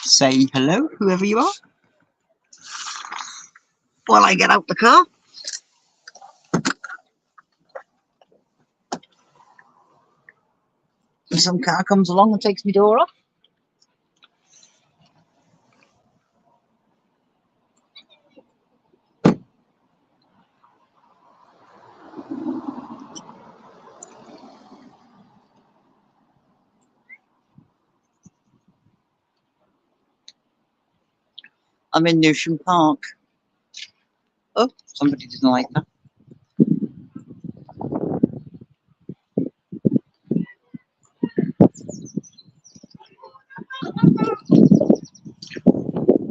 Say hello, whoever you are, while I get out the car. If some car comes along and takes my door off. I'm in Newsham Park. Oh, somebody didn't like that.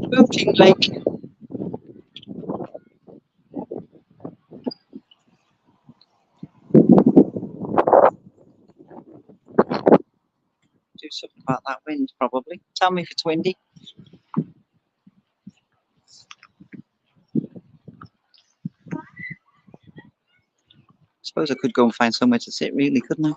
Boating lake. Do something about that wind, probably. Tell me if it's windy. I suppose I could go and find somewhere to sit, really, couldn't I?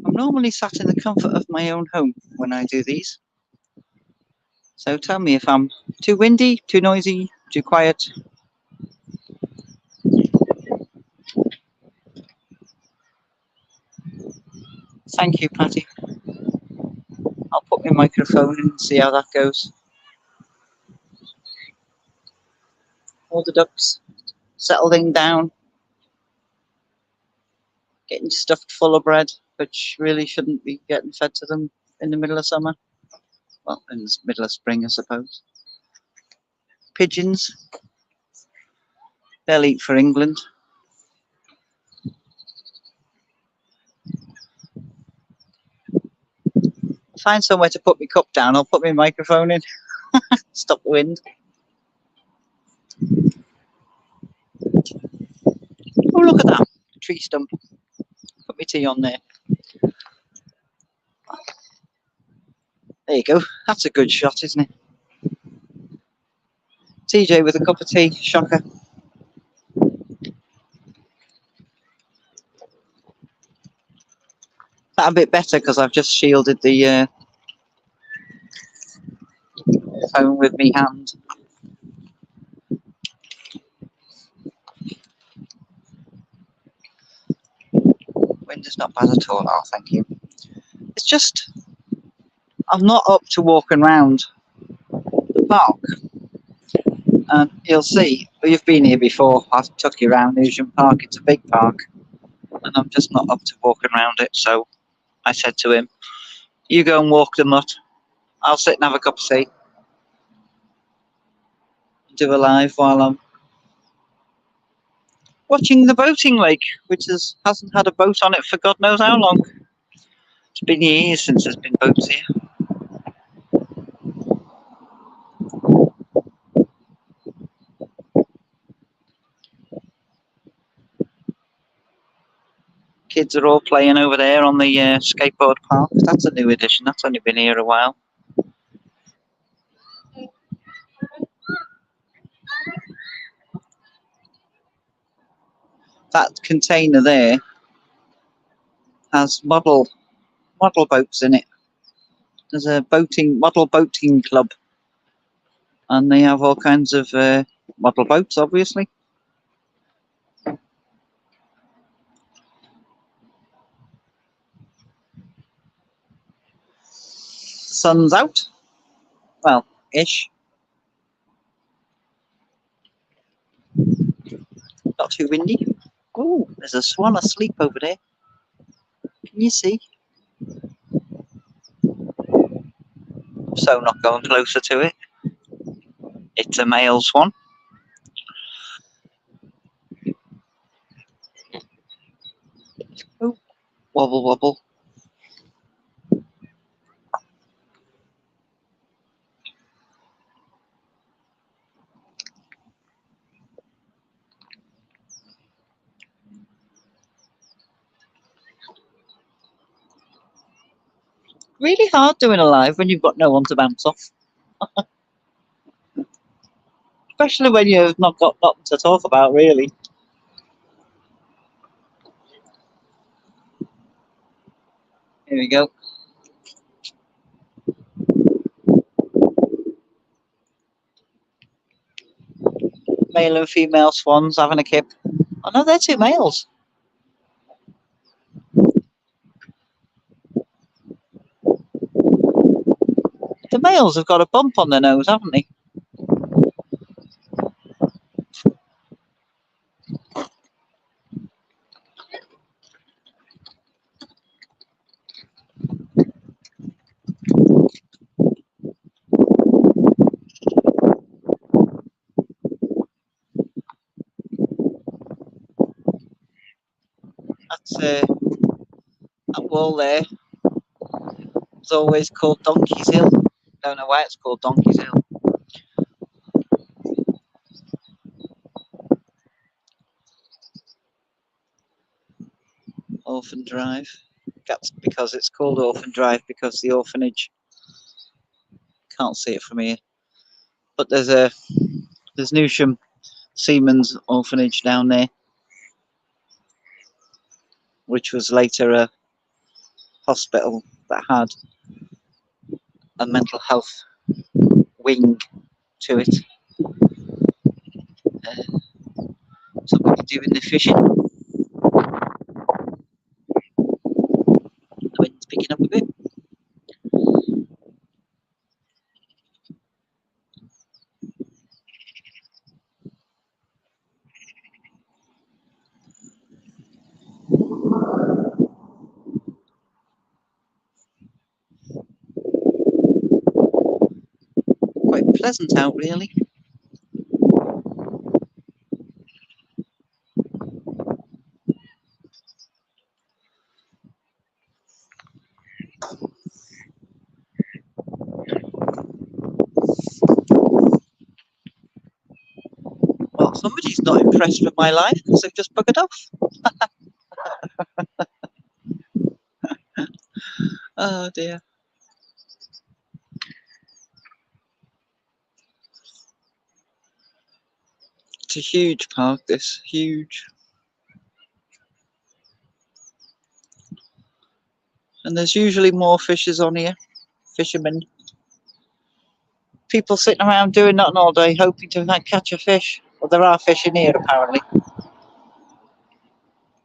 I'm normally sat in the comfort of my own home when I do these. So tell me if I'm too windy, too noisy, too quiet. Thank you, Patty. I'll put my microphone in and see how that goes. All the ducks settling down, getting stuffed full of bread, which really shouldn't be getting fed to them in the middle of summer. Well, in the middle of spring, I suppose. Pigeons, they'll eat for England. Find somewhere to put my cup down, I'll put my microphone in. Stop the wind. Oh, look at that. Tree stump. Put my tea on there. There you go. That's a good shot, isn't it? TJ with a cup of tea. Shocker. That a bit better because I've just shielded the phone with me hand. Wind is not bad at all. Oh, thank you. It's just I'm not up to walking around the park. And you'll see, you've been here before. I've took you around Newsham Park. It's a big park, and I'm just not up to walking around it. So I said to him, "You go and walk the mutt. I'll sit and have a cup of tea, do a live while I'm watching the boating lake, which hasn't had a boat on it for God knows how long. It's been years since there's been boats here." Kids are all playing over there on the skateboard park. That's a new addition. That's only been here a while. That container there has model boats in it. There's a model boating club, and they have all kinds of model boats, obviously. Sun's out. Well, ish. Not too windy. Oh, there's a swan asleep over there. Can you see? So not going closer to it. It's a male swan. Wobble, wobble. Really hard doing a live when you've got no one to bounce off. Especially when you've not got nothing to talk about, really. Here we go. Male and female swans having a kip. Oh no, they're two males. The males have got a bump on their nose, haven't they? That's that wall there. It's always called Donkey's Hill. Don't know why it's called Donkey's Hill. Orphan Drive. That's because it's called Orphan Drive because the orphanage. Can't see it from here, but there's Newsham Seamen's Orphanage down there, which was later a hospital that had a mental health wing to it. Somebody doing the fishing. The wind's picking up a bit. Quite pleasant out, really. Well, somebody's not impressed with my life because they've just buggered off. Oh dear. It's a huge park, this. Huge. And there's usually more fishers on here. Fishermen. People sitting around doing nothing all day, hoping to catch a fish. Well, there are fish in here, apparently. I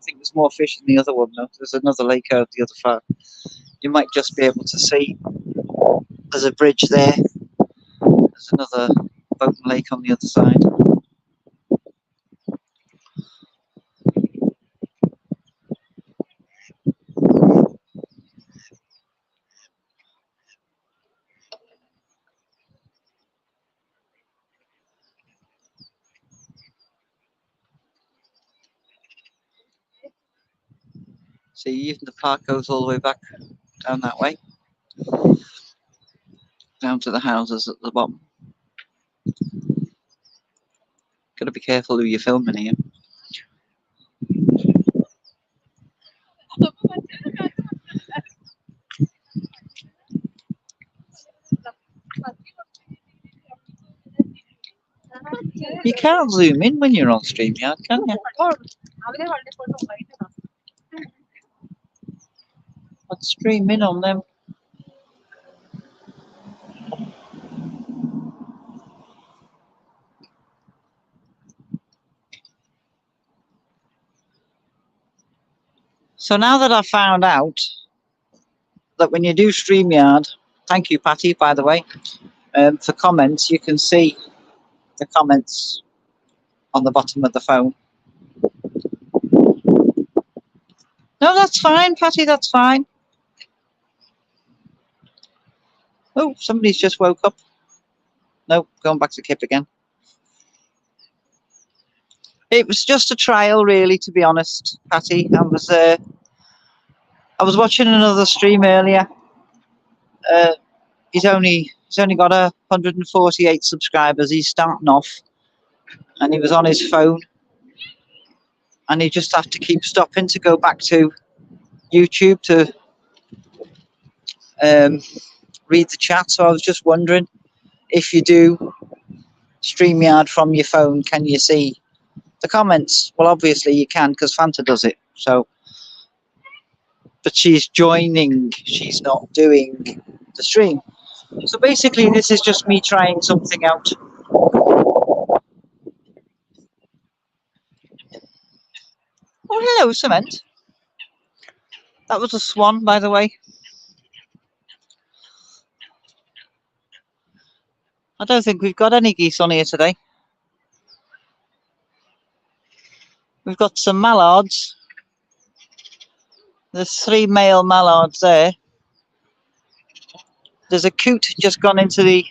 think there's more fish in the other one, though. There's another lake out the other far. You might just be able to see. There's a bridge there. There's another boat and lake on the other side. See, even the park goes all the way back down that way. Down to the houses at the bottom. Gotta be careful who you're filming here. You can't zoom in when you're on StreamYard, can you? I'd stream in on them. So now that I've found out that when you do StreamYard, thank you, Patty, by the way, for comments, you can see the comments on the bottom of the phone. No, that's fine, Patty, that's fine. Oh, somebody's just woke up. No, going back to Kip again. It was just a trial, really, to be honest, Patty. I was I was watching another stream earlier. He's only got 148 subscribers. He's starting off, and he was on his phone, and he just have to keep stopping to go back to YouTube to read the chat. So I was just wondering, if you do StreamYard from your phone, can you see the comments? Well, obviously you can, because Fanta does it. So, but she's joining. She's not doing the stream. So basically, this is just me trying something out. Oh, hello, Cement. That was a swan, by the way. I don't think we've got any geese on here today. We've got some mallards. There's 3 male mallards there. There's a coot just gone into the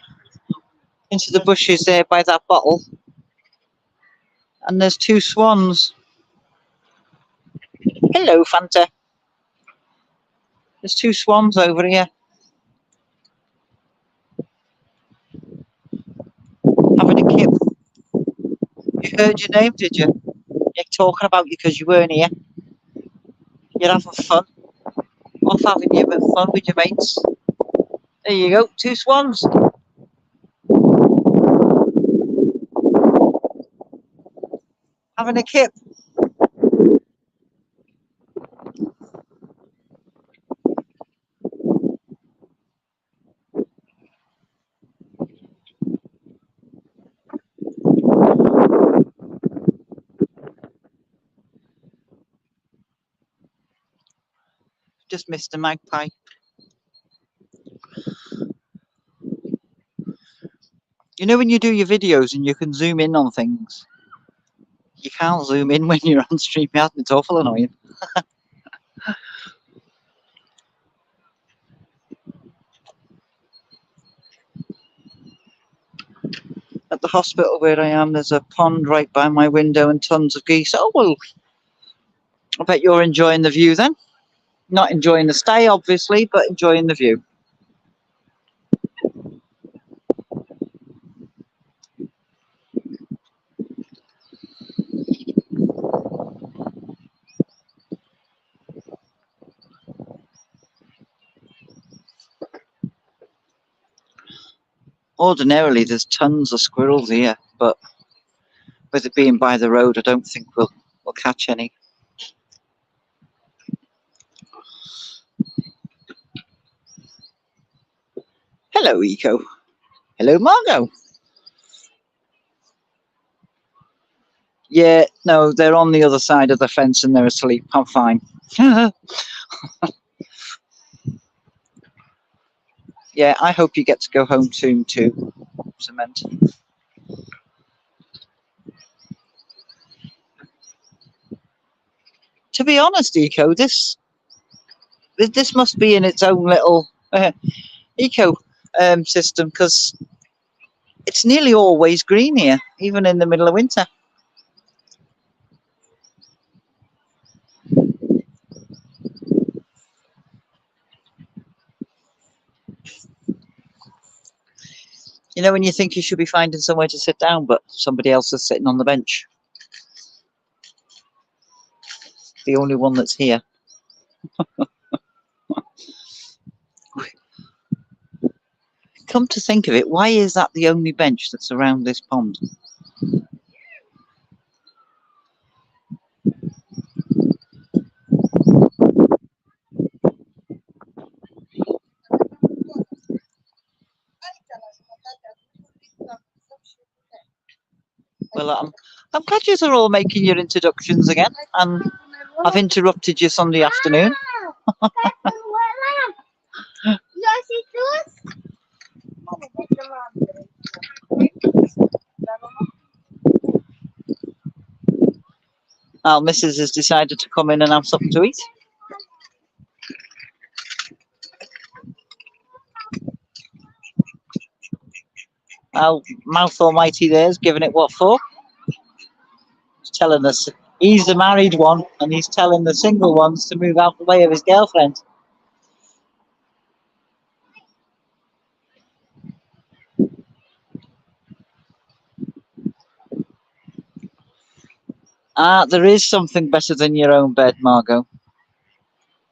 bushes there by that bottle. And there's 2 swans. Hello, Fanta. There's 2 swans over here. Having a kip. You heard your name, did you? You're talking about you because you weren't here. You're having fun. Off having you a bit of fun with your mates. There you go, 2 swans. Having a kip. Just missed a magpie. You know when you do your videos and you can zoom in on things? You can't zoom in when you're on StreamYard, and it's awful annoying. At the hospital where I am, there's a pond right by my window and tons of geese. Oh, well, I bet you're enjoying the view then. Not enjoying the stay, obviously, but enjoying the view. Ordinarily, there's tons of squirrels here, but with it being by the road, I don't think we'll catch any. Hello, Eco. Hello, Margot. Yeah, no, they're on the other side of the fence and they're asleep. I'm fine. Yeah, I hope you get to go home soon too, Cement. To be honest, Eco, this must be in its own little eco system, because it's nearly always green here, even in the middle of winter. You know when you think you should be finding somewhere to sit down, but somebody else is sitting on the bench. The only one that's here. Come to think of it, why is that the only bench that's around this pond? Well, I'm glad you're all making your introductions again, and I've interrupted you Sunday afternoon. Our missus has decided to come in and have something to eat. Our mouth almighty there's giving it what for. It's telling us He's the married one, and he's telling the single ones to move out the way of his girlfriend. There is something better than your own bed, Margot.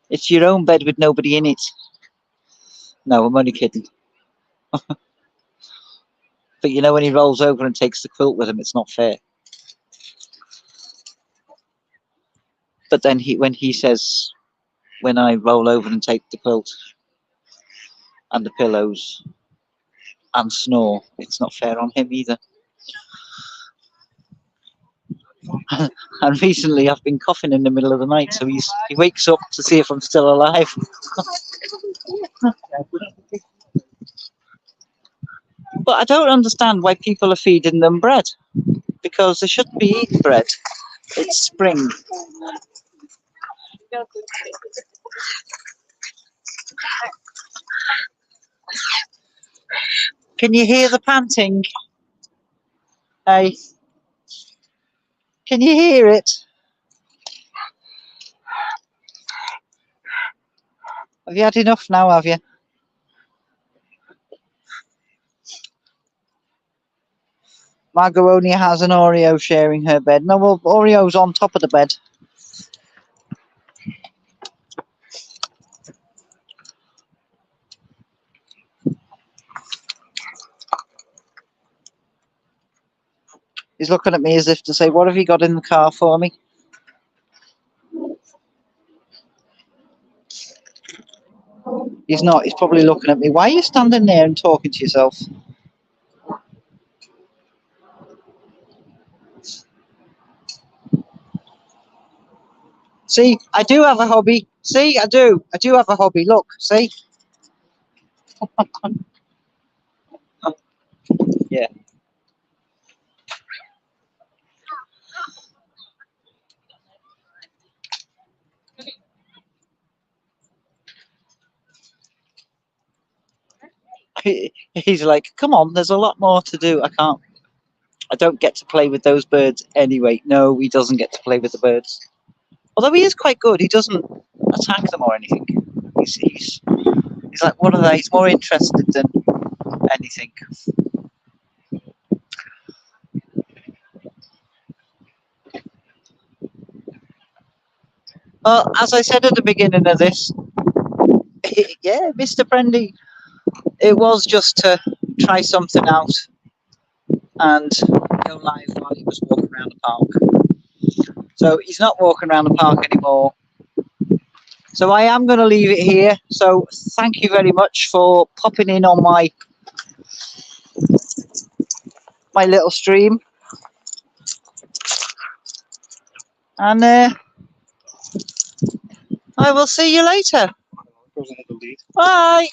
It's your own bed with nobody in it. No, I'm only kidding. But you know, when he rolls over and takes the quilt with him, it's not fair. But then when he says, when I roll over and take the quilt and the pillows and snore, it's not fair on him either. And recently I've been coughing in the middle of the night, so he wakes up to see if I'm still alive. But I don't understand why people are feeding them bread, because they shouldn't be eating bread. It's spring. Can you hear the panting? Hey, can you hear it? Have you had enough now, have you? Margot only has an Oreo sharing her bed. No, well, Oreo's on top of the bed. He's looking at me as if to say, what have you got in the car for me? He's not. He's probably looking at me. Why are you standing there and talking to yourself? See, I do have a hobby. See, I do. I do have a hobby. Look, see? Yeah. He's like, come on, there's a lot more to do. I don't get to play with those birds anyway. No, he doesn't get to play with the birds. Although he is quite good. He doesn't attack them or anything. He's like one of those. He's more interested than anything. Well, as I said at the beginning of this, yeah, Mr. Prendy, it was just to try something out and go live while he was walking around the park. So he's not walking around the park anymore. So I am going to leave it here. So thank you very much for popping in on my little stream. And I will see you later. Bye.